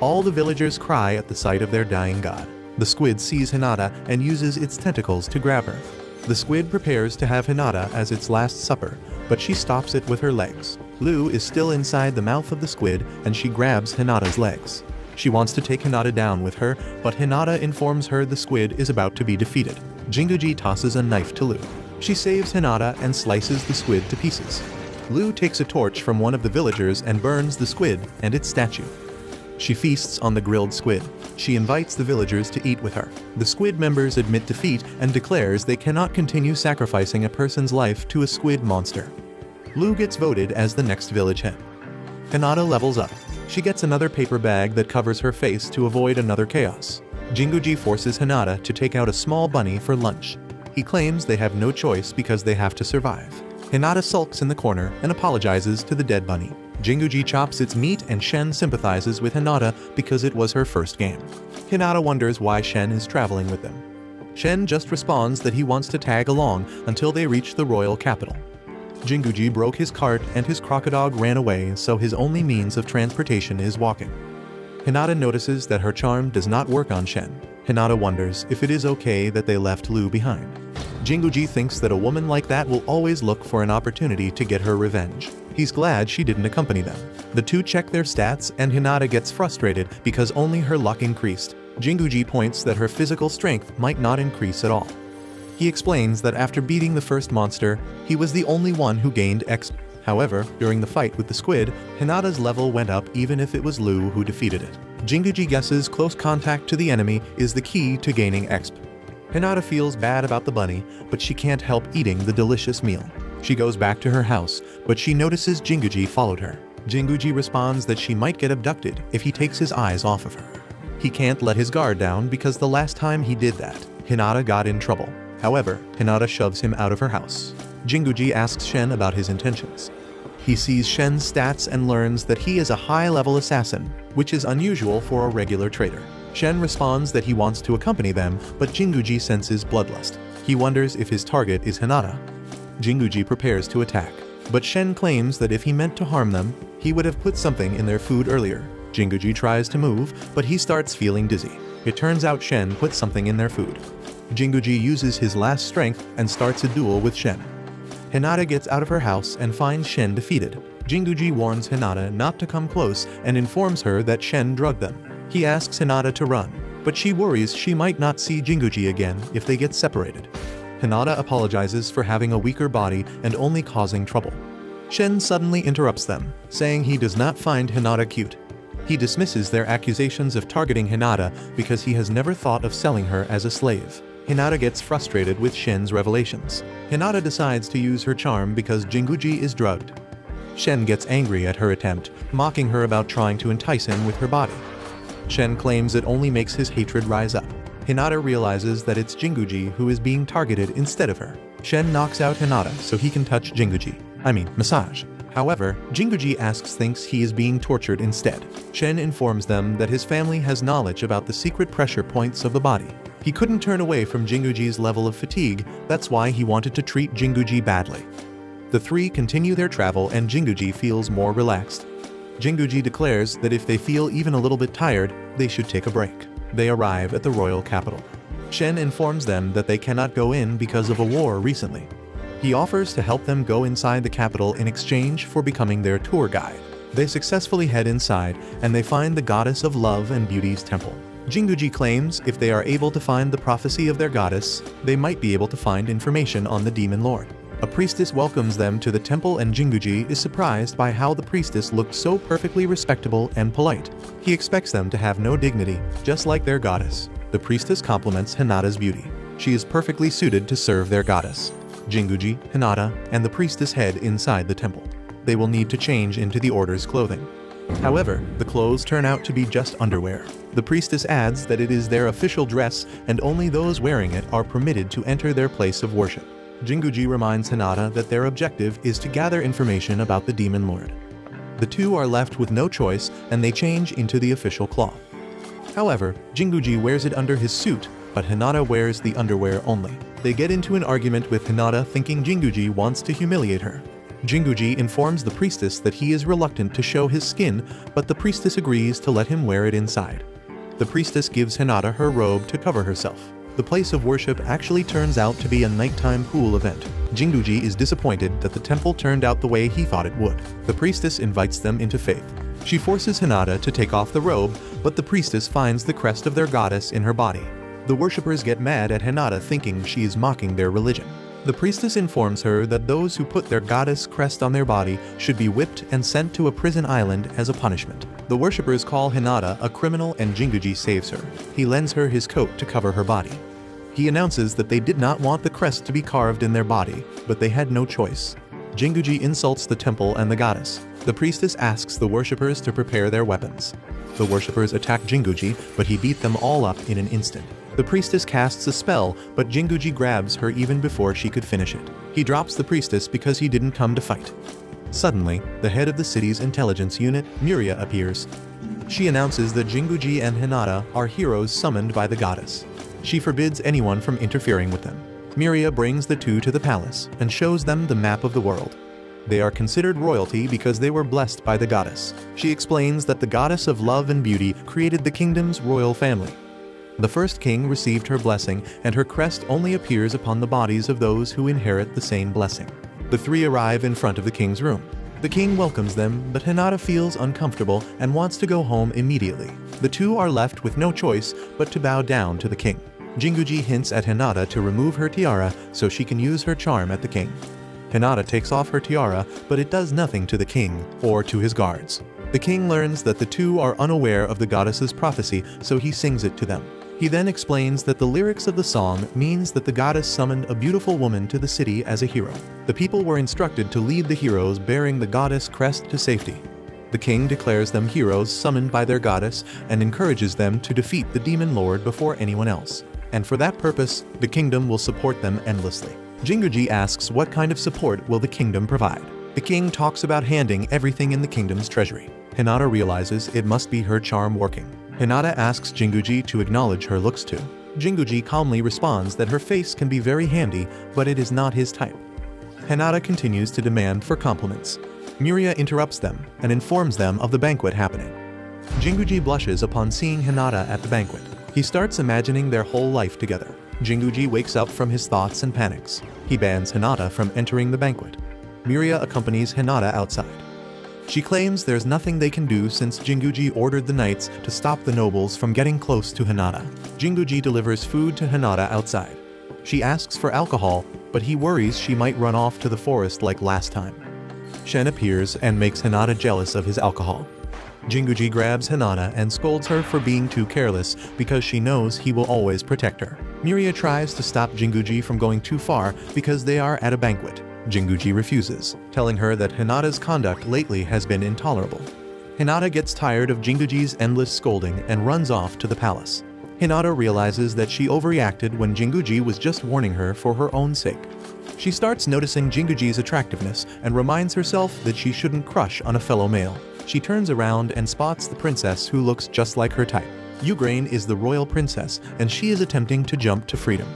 All the villagers cry at the sight of their dying god. The squid sees Hinata and uses its tentacles to grab her. The squid prepares to have Hinata as its last supper, but she stops it with her legs. Lu is still inside the mouth of the squid and she grabs Hinata's legs. She wants to take Hinata down with her, but Hinata informs her the squid is about to be defeated. Jinguji tosses a knife to Lu. She saves Hinata and slices the squid to pieces. Lu takes a torch from one of the villagers and burns the squid and its statue. She feasts on the grilled squid. She invites the villagers to eat with her. The squid members admit defeat and declares they cannot continue sacrificing a person's life to a squid monster. Lu gets voted as the next village head. Hinata levels up. She gets another paper bag that covers her face to avoid another chaos. Jinguji forces Hinata to take out a small bunny for lunch. He claims they have no choice because they have to survive. Hinata sulks in the corner and apologizes to the dead bunny. Jinguji chops its meat and Shen sympathizes with Hinata because it was her first game. Hinata wonders why Shen is traveling with them. Shen just responds that he wants to tag along until they reach the royal capital. Jinguji broke his cart and his crocodile ran away, so his only means of transportation is walking. Hinata notices that her charm does not work on Shen. Hinata wonders if it is okay that they left Lu behind. Jinguji thinks that a woman like that will always look for an opportunity to get her revenge. He's glad she didn't accompany them. The two check their stats and Hinata gets frustrated because only her luck increased. Jinguji points that her physical strength might not increase at all. He explains that after beating the first monster, he was the only one who gained XP. However, during the fight with the squid, Hinata's level went up even if it was Lu who defeated it. Jinguji guesses close contact to the enemy is the key to gaining XP. Hinata feels bad about the bunny, but she can't help eating the delicious meal. She goes back to her house, but she notices Jinguji followed her. Jinguji responds that she might get abducted if he takes his eyes off of her. He can't let his guard down because the last time he did that, Hinata got in trouble. However, Hinata shoves him out of her house. Jinguji asks Shen about his intentions. He sees Shen's stats and learns that he is a high-level assassin, which is unusual for a regular trader. Shen responds that he wants to accompany them, but Jinguji senses bloodlust. He wonders if his target is Hinata. Jinguji prepares to attack, but Shen claims that if he meant to harm them, he would have put something in their food earlier. Jinguji tries to move, but he starts feeling dizzy. It turns out Shen put something in their food. Jinguji uses his last strength and starts a duel with Shen. Hinata gets out of her house and finds Shen defeated. Jinguji warns Hinata not to come close and informs her that Shen drugged them. He asks Hinata to run, but she worries she might not see Jinguji again if they get separated. Hinata apologizes for having a weaker body and only causing trouble. Shen suddenly interrupts them, saying he does not find Hinata cute. He dismisses their accusations of targeting Hinata because he has never thought of selling her as a slave. Hinata gets frustrated with Shen's revelations. Hinata decides to use her charm because Jinguji is drugged. Shen gets angry at her attempt, mocking her about trying to entice him with her body. Shen claims it only makes his hatred rise up. Hinata realizes that it's Jinguji who is being targeted instead of her. Shen knocks out Hinata so he can touch massage. However, Jinguji thinks he is being tortured instead. Shen informs them that his family has knowledge about the secret pressure points of the body. He couldn't turn away from Jinguji's level of fatigue, that's why he wanted to treat Jinguji badly. The three continue their travel and Jinguji feels more relaxed. Jinguji declares that if they feel even a little bit tired, they should take a break. They arrive at the royal capital. Shen informs them that they cannot go in because of a war recently. He offers to help them go inside the capital in exchange for becoming their tour guide. They successfully head inside and they find the goddess of love and beauty's temple. Jinguji claims if they are able to find the prophecy of their goddess, they might be able to find information on the demon lord. A priestess welcomes them to the temple and Jinguji is surprised by how the priestess looked so perfectly respectable and polite. He expects them to have no dignity, just like their goddess. The priestess compliments Hinata's beauty. She is perfectly suited to serve their goddess. Jinguji, Hinata, and the priestess head inside the temple. They will need to change into the order's clothing. However, the clothes turn out to be just underwear. The priestess adds that it is their official dress and only those wearing it are permitted to enter their place of worship. Jinguji reminds Hinata that their objective is to gather information about the demon lord. The two are left with no choice and they change into the official cloth. However, Jinguji wears it under his suit, but Hinata wears the underwear only. They get into an argument with Hinata thinking Jinguji wants to humiliate her. Jinguji informs the priestess that he is reluctant to show his skin, but the priestess agrees to let him wear it inside. The priestess gives Hinata her robe to cover herself. The place of worship actually turns out to be a nighttime pool event. Jinguji is disappointed that the temple turned out the way he thought it would. The priestess invites them into faith. She forces Hinata to take off the robe, but the priestess finds the crest of their goddess in her body. The worshippers get mad at Hinata thinking she is mocking their religion. The priestess informs her that those who put their goddess crest on their body should be whipped and sent to a prison island as a punishment. The worshippers call Hinata a criminal and Jinguji saves her. He lends her his coat to cover her body. He announces that they did not want the crest to be carved in their body, but they had no choice. Jinguji insults the temple and the goddess. The priestess asks the worshippers to prepare their weapons. The worshippers attack Jinguji, but he beat them all up in an instant. The priestess casts a spell, but Jinguji grabs her even before she could finish it. He drops the priestess because he didn't come to fight. Suddenly, the head of the city's intelligence unit, Miria, appears. She announces that Jinguji and Hinata are heroes summoned by the goddess. She forbids anyone from interfering with them. Miria brings the two to the palace and shows them the map of the world. They are considered royalty because they were blessed by the goddess. She explains that the goddess of love and beauty created the kingdom's royal family. The first king received her blessing, and her crest only appears upon the bodies of those who inherit the same blessing. The three arrive in front of the king's room. The king welcomes them, but Hinata feels uncomfortable and wants to go home immediately. The two are left with no choice but to bow down to the king. Jinguji hints at Hinata to remove her tiara so she can use her charm at the king. Hinata takes off her tiara, but it does nothing to the king or to his guards. The king learns that the two are unaware of the goddess's prophecy, so he sings it to them. He then explains that the lyrics of the song means that the goddess summoned a beautiful woman to the city as a hero. The people were instructed to lead the heroes bearing the goddess crest to safety. The king declares them heroes summoned by their goddess and encourages them to defeat the demon lord before anyone else. And for that purpose, the kingdom will support them endlessly. Jinguji asks what kind of support will the kingdom provide. The king talks about handing everything in the kingdom's treasury. Hinata realizes it must be her charm working. Hinata asks Jinguji to acknowledge her looks too. Jinguji calmly responds that her face can be very handy, but it is not his type. Hinata continues to demand for compliments. Miria interrupts them and informs them of the banquet happening. Jinguji blushes upon seeing Hinata at the banquet. He starts imagining their whole life together. Jinguji wakes up from his thoughts and panics. He bans Hinata from entering the banquet. Miria accompanies Hinata outside. She claims there's nothing they can do since Jinguji ordered the knights to stop the nobles from getting close to Hinata. Jinguji delivers food to Hinata outside. She asks for alcohol, but he worries she might run off to the forest like last time. Shen appears and makes Hinata jealous of his alcohol. Jinguji grabs Hinata and scolds her for being too careless because she knows he will always protect her. Miria tries to stop Jinguji from going too far because they are at a banquet. Jinguji refuses, telling her that Hinata's conduct lately has been intolerable. Hinata gets tired of Jinguji's endless scolding and runs off to the palace. Hinata realizes that she overreacted when Jinguji was just warning her for her own sake. She starts noticing Jinguji's attractiveness and reminds herself that she shouldn't crush on a fellow male. She turns around and spots the princess who looks just like her type. Yugrain is the royal princess, and she is attempting to jump to freedom.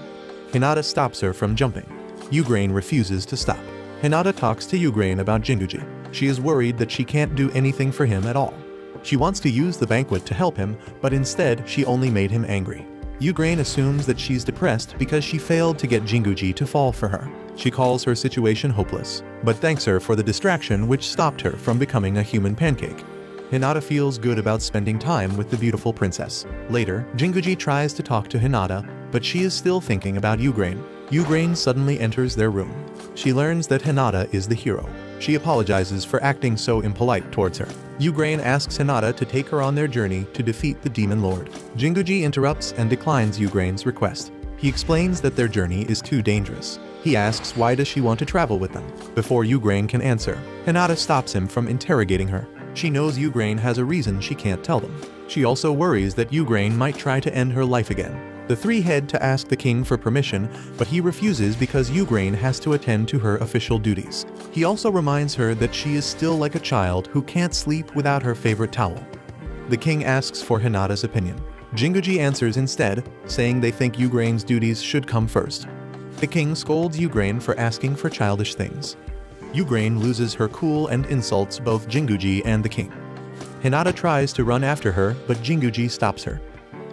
Hinata stops her from jumping. Yugrain refuses to stop. Hinata talks to Yugrain about Jinguji. She is worried that she can't do anything for him at all. She wants to use the banquet to help him, but instead she only made him angry. Yugrain assumes that she's depressed because she failed to get Jinguji to fall for her. She calls her situation hopeless, but thanks her for the distraction which stopped her from becoming a human pancake. Hinata feels good about spending time with the beautiful princess. Later, Jinguji tries to talk to Hinata, but she is still thinking about Yugrain. Yugrain suddenly enters their room. She learns that Hinata is the hero. She apologizes for acting so impolite towards her. Yugrain asks Hinata to take her on their journey to defeat the demon lord. Jinguji interrupts and declines Yugrain's request. He explains that their journey is too dangerous. He asks why does she want to travel with them. Before Yugrain can answer, Hinata stops him from interrogating her. She knows Yugrain has a reason she can't tell them. She also worries that Yugrain might try to end her life again. The three head to ask the king for permission, but he refuses because Yugrain has to attend to her official duties. He also reminds her that she is still like a child who can't sleep without her favorite towel. The king asks for Hinata's opinion. Jinguji answers instead, saying they think Yugrain's duties should come first. The king scolds Yugrain for asking for childish things. Yugrain loses her cool and insults both Jinguji and the king. Hinata tries to run after her, but Jinguji stops her.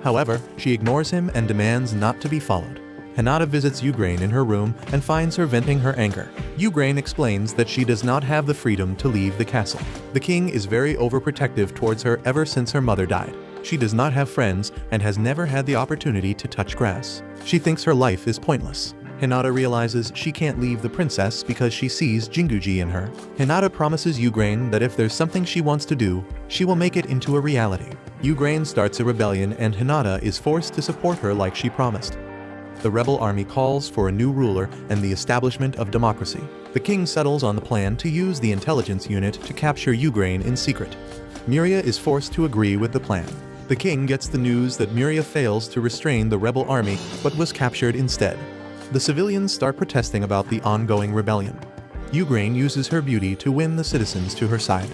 However, she ignores him and demands not to be followed. Hinata visits Yugrain in her room and finds her venting her anger. Yugrain explains that she does not have the freedom to leave the castle. The king is very overprotective towards her ever since her mother died. She does not have friends and has never had the opportunity to touch grass. She thinks her life is pointless. Hinata realizes she can't leave the princess because she sees Jinguji in her. Hinata promises Yugrain that if there's something she wants to do, she will make it into a reality. Yugrain starts a rebellion and Hinata is forced to support her like she promised. The rebel army calls for a new ruler and the establishment of democracy. The king settles on the plan to use the intelligence unit to capture Yugrain in secret. Miria is forced to agree with the plan. The king gets the news that Miria fails to restrain the rebel army but was captured instead. The civilians start protesting about the ongoing rebellion. Yugrain uses her beauty to win the citizens to her side.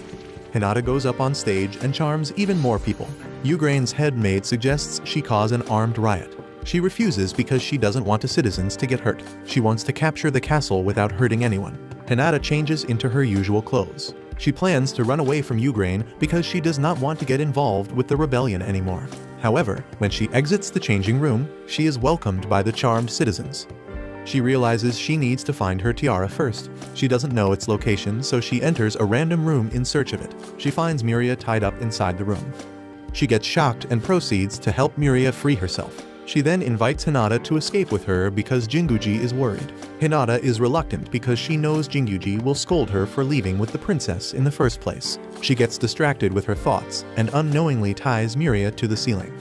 Hinata goes up on stage and charms even more people. Yugrain's head maid suggests she cause an armed riot. She refuses because she doesn't want the citizens to get hurt. She wants to capture the castle without hurting anyone. Hinata changes into her usual clothes. She plans to run away from Ukraine because she does not want to get involved with the rebellion anymore. However, when she exits the changing room, she is welcomed by the charmed citizens. She realizes she needs to find her tiara first. She doesn't know its location, so she enters a random room in search of it. She finds Miria tied up inside the room. She gets shocked and proceeds to help Miria free herself. She then invites Hinata to escape with her because Jinguji is worried. Hinata is reluctant because she knows Jinguji will scold her for leaving with the princess in the first place. She gets distracted with her thoughts and unknowingly ties Miria to the ceiling.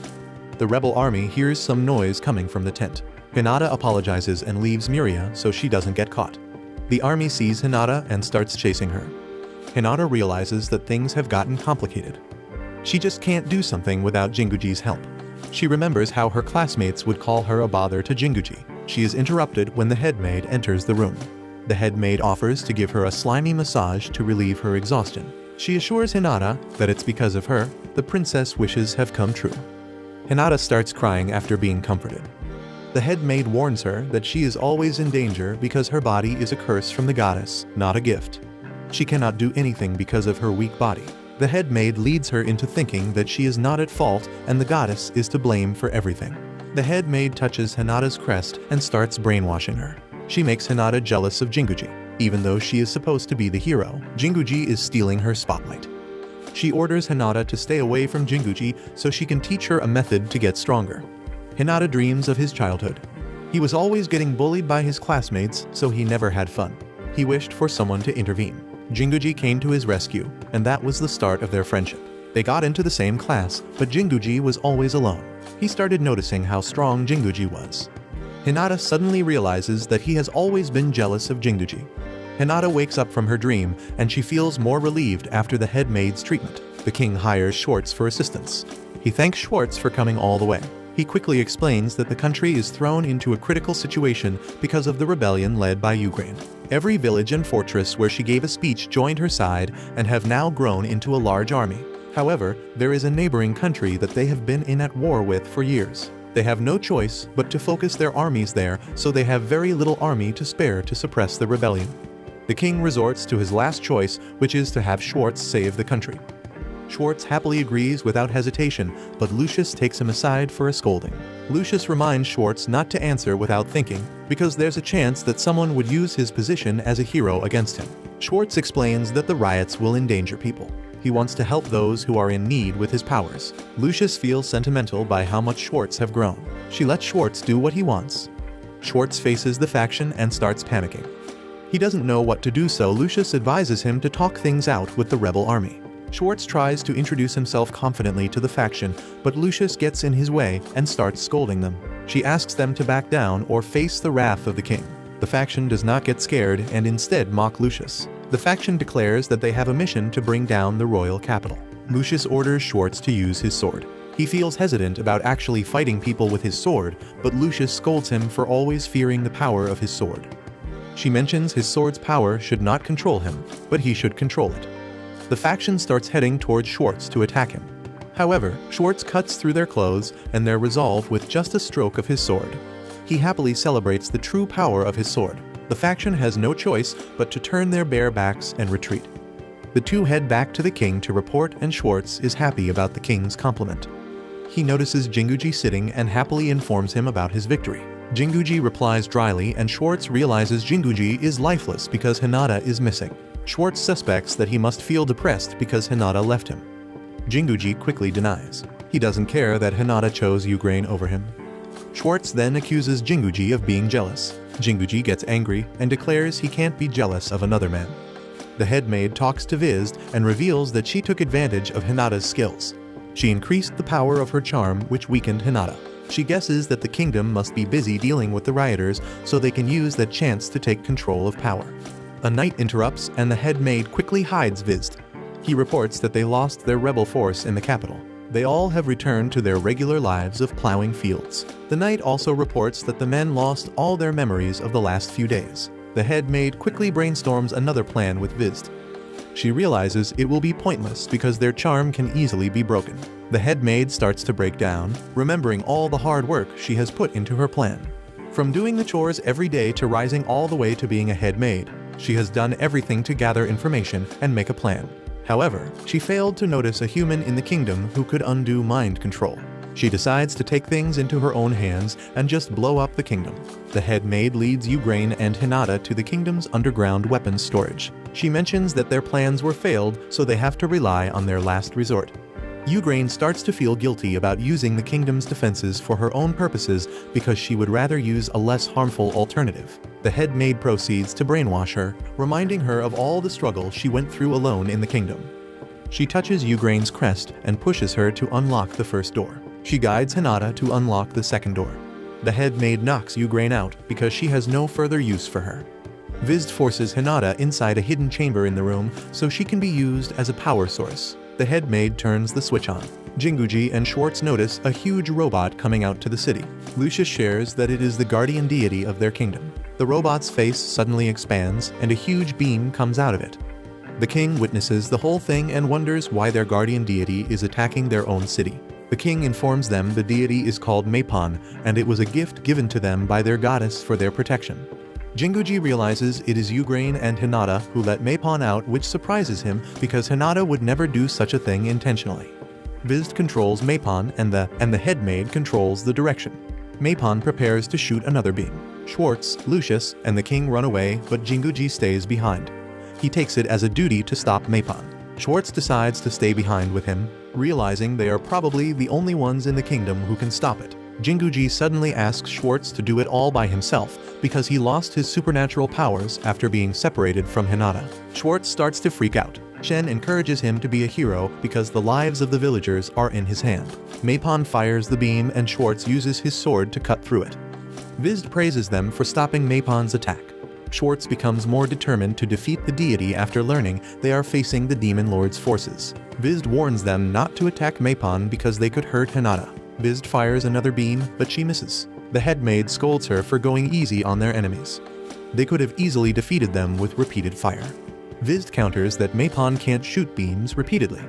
The rebel army hears some noise coming from the tent. Hinata apologizes and leaves Miria so she doesn't get caught. The army sees Hinata and starts chasing her. Hinata realizes that things have gotten complicated. She just can't do something without Jinguji's help. She remembers how her classmates would call her a bother to Jinguji. She is interrupted when the head maid enters the room. The head maid offers to give her a slimy massage to relieve her exhaustion. She assures Hinata that it's because of her the princess' wishes have come true. Hinata starts crying after being comforted. The head maid warns her that she is always in danger because her body is a curse from the goddess, not a gift. She cannot do anything because of her weak body. The head maid leads her into thinking that she is not at fault and the goddess is to blame for everything. The head maid touches Hinata's crest and starts brainwashing her. She makes Hinata jealous of Jinguji. Even though she is supposed to be the hero, Jinguji is stealing her spotlight. She orders Hinata to stay away from Jinguji so she can teach her a method to get stronger. Hinata dreams of his childhood. He was always getting bullied by his classmates, so he never had fun. He wished for someone to intervene. Jinguji came to his rescue, and that was the start of their friendship. They got into the same class, but Jinguji was always alone. He started noticing how strong Jinguji was. Hinata suddenly realizes that he has always been jealous of Jinguji. Hinata wakes up from her dream, and she feels more relieved after the head maid's treatment. The king hires Schwartz for assistance. He thanks Schwartz for coming all the way. He quickly explains that the country is thrown into a critical situation because of the rebellion led by Ukraine. Every village and fortress where she gave a speech joined her side and have now grown into a large army. However, there is a neighboring country that they have been in at war with for years. They have no choice but to focus their armies there, so they have very little army to spare to suppress the rebellion. The king resorts to his last choice, which is to have Schwartz save the country. Schwartz happily agrees without hesitation, but Lucius takes him aside for a scolding. Lucius reminds Schwartz not to answer without thinking, because there's a chance that someone would use his position as a hero against him. Schwartz explains that the riots will endanger people. He wants to help those who are in need with his powers. Lucius feels sentimental by how much Schwartz have grown. She lets Schwartz do what he wants. Schwartz faces the faction and starts panicking. He doesn't know what to do, so Lucius advises him to talk things out with the rebel army. Schwartz tries to introduce himself confidently to the faction, but Lucius gets in his way and starts scolding them. She asks them to back down or face the wrath of the king. The faction does not get scared and instead mock Lucius. The faction declares that they have a mission to bring down the royal capital. Lucius orders Schwartz to use his sword. He feels hesitant about actually fighting people with his sword, but Lucius scolds him for always fearing the power of his sword. She mentions his sword's power should not control him, but he should control it. The faction starts heading towards Schwartz to attack him. However, Schwartz cuts through their clothes and their resolve with just a stroke of his sword. He happily celebrates the true power of his sword. The faction has no choice but to turn their bare backs and retreat. The two head back to the king to report, and Schwartz is happy about the king's compliment. He notices Jinguji sitting and happily informs him about his victory. Jinguji replies dryly, and Schwartz realizes Jinguji is lifeless because Hinata is missing. Schwartz suspects that he must feel depressed because Hinata left him. Jinguji quickly denies. He doesn't care that Hinata chose Ukraine over him. Schwartz then accuses Jinguji of being jealous. Jinguji gets angry and declares he can't be jealous of another man. The head maid talks to Vizd and reveals that she took advantage of Hinata's skills. She increased the power of her charm, which weakened Hinata. She guesses that the kingdom must be busy dealing with the rioters so they can use that chance to take control of power. A knight interrupts and the head maid quickly hides Vizd. He reports that they lost their rebel force in the capital. They all have returned to their regular lives of plowing fields. The knight also reports that the men lost all their memories of the last few days. The head maid quickly brainstorms another plan with Vizd. She realizes it will be pointless because their charm can easily be broken. The head maid starts to break down, remembering all the hard work she has put into her plan. From doing the chores every day to rising all the way to being a head maid, She has done everything to gather information and make a plan. However, she failed to notice a human in the kingdom who could undo mind control. She decides to take things into her own hands and just blow up the kingdom. The head maid leads Ugrain and Hinata to the kingdom's underground weapons storage. She mentions that their plans were failed, so they have to rely on their last resort. Ugrain starts to feel guilty about using the kingdom's defenses for her own purposes because she would rather use a less harmful alternative. The head maid proceeds to brainwash her, reminding her of all the struggle she went through alone in the kingdom. She touches Ugrain's crest and pushes her to unlock the first door. She guides Hinata to unlock the second door. The head maid knocks Ugrain out because she has no further use for her. Vizd forces Hinata inside a hidden chamber in the room so she can be used as a power source. The head maid turns the switch on. Jinguji and Schwartz notice a huge robot coming out to the city. Lucius shares that it is the guardian deity of their kingdom. The robot's face suddenly expands and a huge beam comes out of it. The king witnesses the whole thing and wonders why their guardian deity is attacking their own city. The king informs them the deity is called Mapon and it was a gift given to them by their goddess for their protection. Jinguji realizes it is Ugrain and Hinata who let Mapon out, which surprises him because Hinata would never do such a thing intentionally. Vizd controls Mapon and the head maid controls the direction. Mapon prepares to shoot another beam. Schwartz, Lucius, and the king run away, but Jinguji stays behind. He takes it as a duty to stop Mapon. Schwartz decides to stay behind with him, realizing they are probably the only ones in the kingdom who can stop it. Jinguji suddenly asks Schwartz to do it all by himself because he lost his supernatural powers after being separated from Hinata. Schwartz starts to freak out. Shen encourages him to be a hero because the lives of the villagers are in his hand. Mapon fires the beam and Schwartz uses his sword to cut through it. Vizd praises them for stopping Mapon's attack. Schwartz becomes more determined to defeat the deity after learning they are facing the Demon Lord's forces. Vizd warns them not to attack Mapon because they could hurt Hinata. Vizd fires another beam, but she misses. The head maid scolds her for going easy on their enemies. They could have easily defeated them with repeated fire. Vizd counters that Mapon can't shoot beams repeatedly.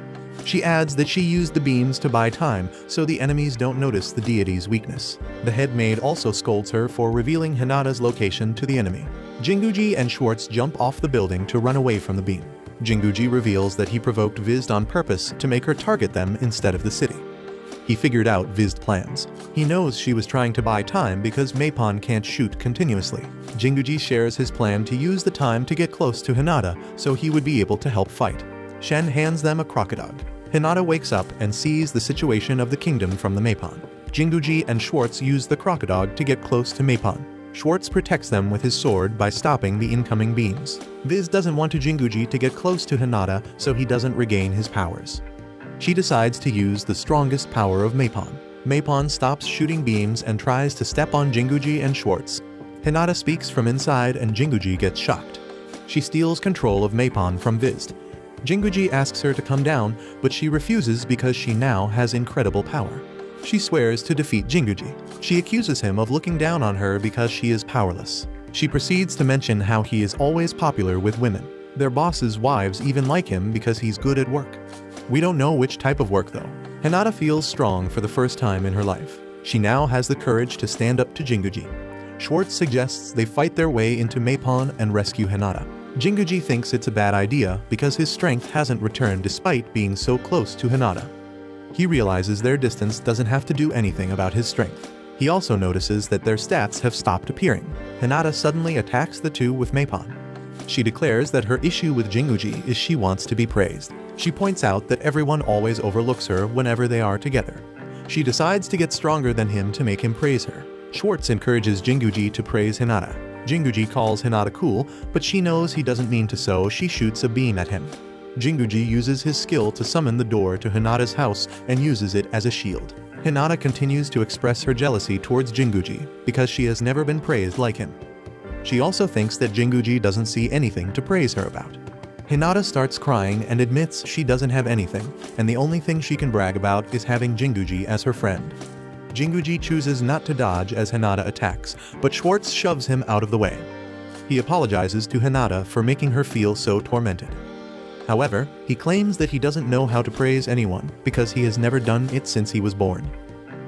She adds that she used the beams to buy time so the enemies don't notice the deity's weakness. The head maid also scolds her for revealing Hinata's location to the enemy. Jinguji and Schwartz jump off the building to run away from the beam. Jinguji reveals that he provoked Vizd on purpose to make her target them instead of the city. He figured out Viz's plans. He knows she was trying to buy time because Mapon can't shoot continuously. Jinguji shares his plan to use the time to get close to Hinata so he would be able to help fight. Shen hands them a crocodile. Hinata wakes up and sees the situation of the kingdom from the Mapon. Jinguji and Schwartz use the crocodile to get close to Mapon. Schwartz protects them with his sword by stopping the incoming beams. Viz doesn't want Jinguji to get close to Hinata so he doesn't regain his powers. She decides to use the strongest power of Mapon. Mapon stops shooting beams and tries to step on Jinguji and Schwartz. Hinata speaks from inside and Jinguji gets shocked. She steals control of Mapon from Vizd. Jinguji asks her to come down, but she refuses because she now has incredible power. She swears to defeat Jinguji. She accuses him of looking down on her because she is powerless. She proceeds to mention how he is always popular with women. Their bosses' wives even like him because he's good at work. We don't know which type of work though. Hinata feels strong for the first time in her life. She now has the courage to stand up to Jinguji. Schwartz suggests they fight their way into Mapon and rescue Hinata. Jinguji thinks it's a bad idea because his strength hasn't returned despite being so close to Hinata. He realizes their distance doesn't have to do anything about his strength. He also notices that their stats have stopped appearing. Hinata suddenly attacks the two with Mapon. She declares that her issue with Jinguji is she wants to be praised. She points out that everyone always overlooks her whenever they are together. She decides to get stronger than him to make him praise her. Schwartz encourages Jinguji to praise Hinata. Jinguji calls Hinata cool, but she knows he doesn't mean to, so she shoots a beam at him. Jinguji uses his skill to summon the door to Hinata's house and uses it as a shield. Hinata continues to express her jealousy towards Jinguji because she has never been praised like him. She also thinks that Jinguji doesn't see anything to praise her about. Hinata starts crying and admits she doesn't have anything, and the only thing she can brag about is having Jinguji as her friend. Jinguji chooses not to dodge as Hinata attacks, but Schwartz shoves him out of the way. He apologizes to Hinata for making her feel so tormented. However, he claims that he doesn't know how to praise anyone because he has never done it since he was born.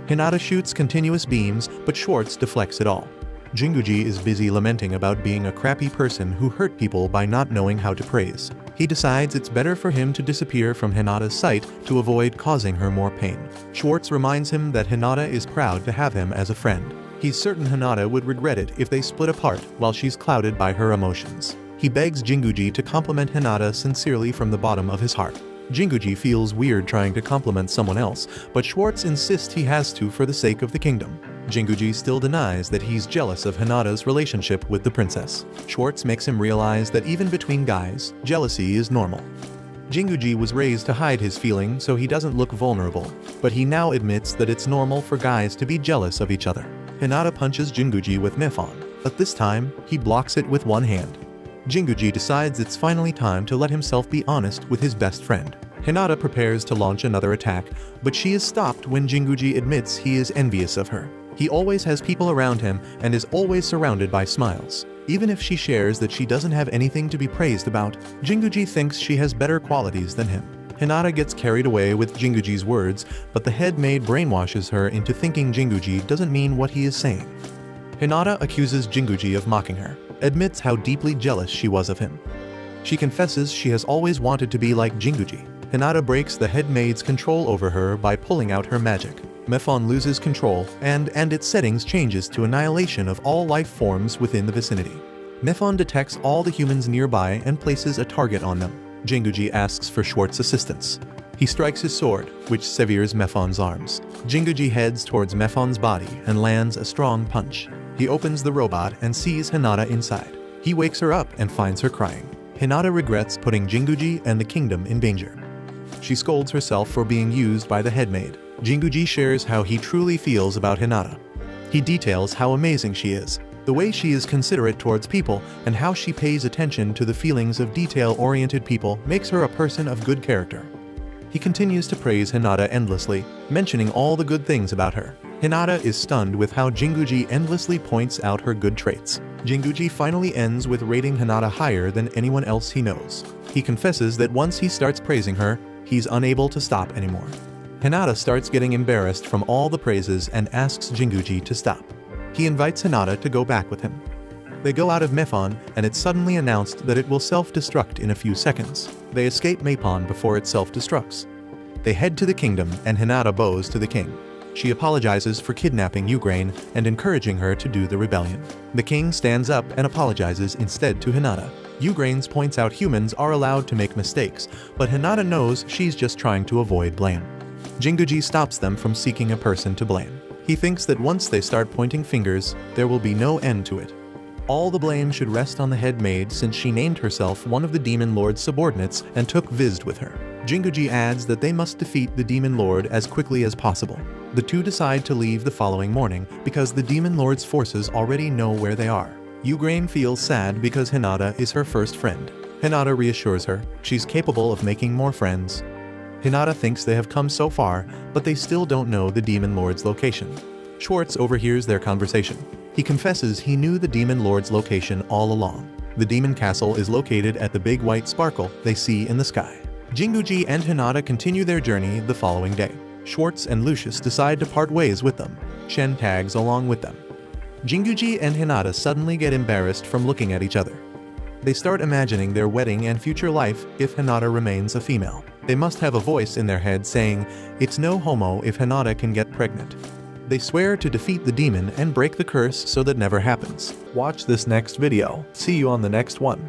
Hinata shoots continuous beams, but Schwartz deflects it all. Jinguji is busy lamenting about being a crappy person who hurt people by not knowing how to praise. He decides it's better for him to disappear from Hinata's sight to avoid causing her more pain. Schwartz reminds him that Hinata is proud to have him as a friend. He's certain Hinata would regret it if they split apart while she's clouded by her emotions. He begs Jinguji to compliment Hinata sincerely from the bottom of his heart. Jinguji feels weird trying to compliment someone else, but Schwartz insists he has to for the sake of the kingdom. Jinguji still denies that he's jealous of Hinata's relationship with the princess. Schwartz makes him realize that even between guys, jealousy is normal. Jinguji was raised to hide his feelings so he doesn't look vulnerable, but he now admits that it's normal for guys to be jealous of each other. Hinata punches Jinguji with Mifon, but this time, he blocks it with one hand. Jinguji decides it's finally time to let himself be honest with his best friend. Hinata prepares to launch another attack, but she is stopped when Jinguji admits he is envious of her. He always has people around him and is always surrounded by smiles. Even if she shares that she doesn't have anything to be praised about, Jinguji thinks she has better qualities than him. Hinata gets carried away with Jinguji's words, but the head maid brainwashes her into thinking Jinguji doesn't mean what he is saying. Hinata accuses Jinguji of mocking her, admits how deeply jealous she was of him. She confesses she has always wanted to be like Jinguji. Hinata breaks the head maid's control over her by pulling out her magic. Mifon loses control, and its settings changes to annihilation of all life forms within the vicinity. Mifon detects all the humans nearby and places a target on them. Jinguji asks for Schwartz's assistance. He strikes his sword, which severs Mifon's arms. Jinguji heads towards Mifon's body and lands a strong punch. He opens the robot and sees Hinata inside. He wakes her up and finds her crying. Hinata regrets putting Jinguji and the kingdom in danger. She scolds herself for being used by the head maid. Jinguji shares how he truly feels about Hinata. He details how amazing she is, the way she is considerate towards people, and how she pays attention to the feelings of detail-oriented people makes her a person of good character. He continues to praise Hinata endlessly, mentioning all the good things about her. Hinata is stunned with how Jinguji endlessly points out her good traits. Jinguji finally ends with rating Hinata higher than anyone else he knows. He confesses that once he starts praising her, he's unable to stop anymore. Hinata starts getting embarrassed from all the praises and asks Jinguji to stop. He invites Hinata to go back with him. They go out of Mifon, and it's suddenly announced that it will self-destruct in a few seconds. They escape Mapon before it self-destructs. They head to the kingdom, and Hinata bows to the king. She apologizes for kidnapping Ugrain and encouraging her to do the rebellion. The king stands up and apologizes instead to Hinata. Ugrain points out humans are allowed to make mistakes, but Hinata knows she's just trying to avoid blame. Jinguji stops them from seeking a person to blame. He thinks that once they start pointing fingers, there will be no end to it. All the blame should rest on the head maid since she named herself one of the Demon Lord's subordinates and took Vizd with her. Jinguji adds that they must defeat the Demon Lord as quickly as possible. The two decide to leave the following morning because the Demon Lord's forces already know where they are. Ugrain feels sad because Hinata is her first friend. Hinata reassures her she's capable of making more friends. Hinata thinks they have come so far, but they still don't know the Demon Lord's location. Schwartz overhears their conversation. He confesses he knew the Demon Lord's location all along. The Demon Castle is located at the big white sparkle they see in the sky. Jinguji and Hinata continue their journey the following day. Schwartz and Lucius decide to part ways with them. Shen tags along with them. Jinguji and Hinata suddenly get embarrassed from looking at each other. They start imagining their wedding and future life if Hinata remains a female. They must have a voice in their head saying, "It's no homo if Hinata can get pregnant." They swear to defeat the demon and break the curse so that never happens. Watch this next video. See you on the next one.